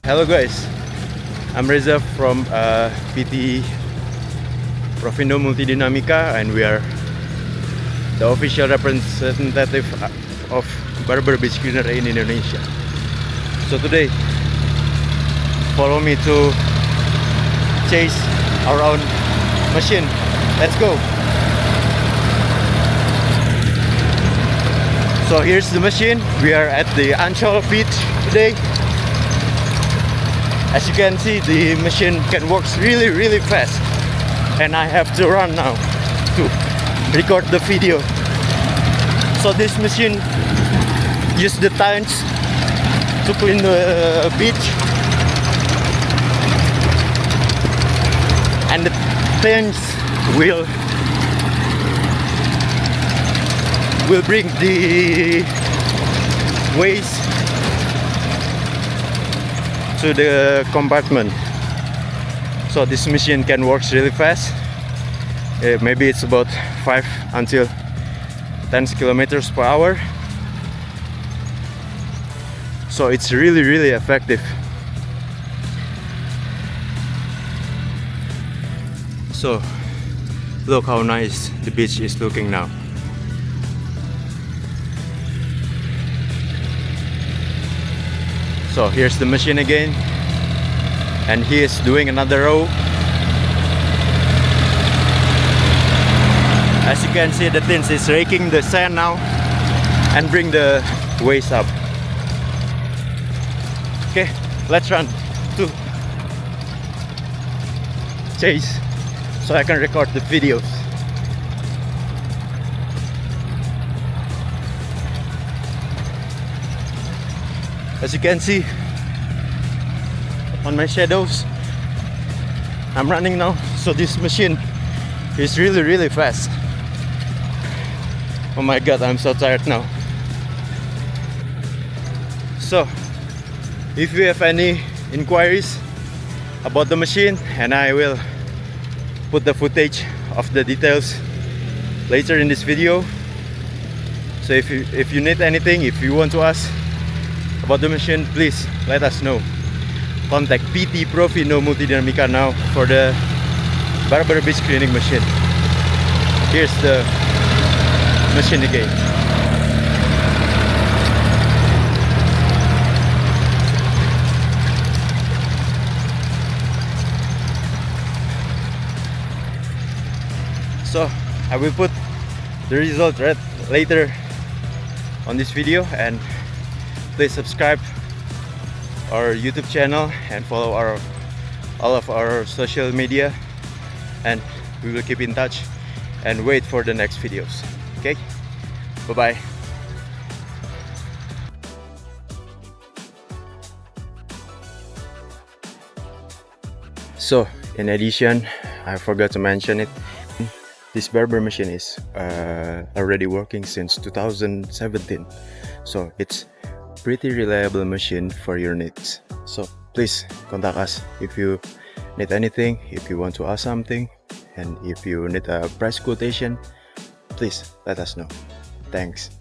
Hello guys, I'm Reza from PT Profindo Dinamika, and we are the official representative of Barber beach cleaner in Indonesia. So today, follow me to chase our own machine. Let's go. So here's the machine. We are at the Ancol beach today. As you can see, the machine can work really fast, and I have to run now to record the video. So this machine uses the tines to clean the beach, and the tines will bring the waste to the compartment. So this machine can work really fast. Maybe it's about 5 until 10 kilometers per hour. So it's really effective. So look how nice the beach is looking now. So here's the machine again, and he is doing another row. As you can see, the tins is raking the sand now and bring the waste up. Okay, let's run to chase so I can record the videos. As you can see on my shadows, I'm running now. So this machine is really fast. Oh my god, I'm so tired now. So if you have any inquiries about the machine, and I will put the footage of the details later in this video. So if you need anything, if you want to ask about the machine, please let us know. Contact PT Profindo Dinamika now for the Barber beach cleaning machine. Here's the machine again. So I will put the result right later on this video, and please subscribe our YouTube channel and follow all of our social media, and we will keep in touch and wait for the next videos. Okay, bye bye. So in addition, I forgot to mention it, this Barber machine is already working since 2017, so it's pretty reliable machine for your needs. So please contact us if you need anything, if you want to ask something, and if you need a price quotation, please let us know. Thanks.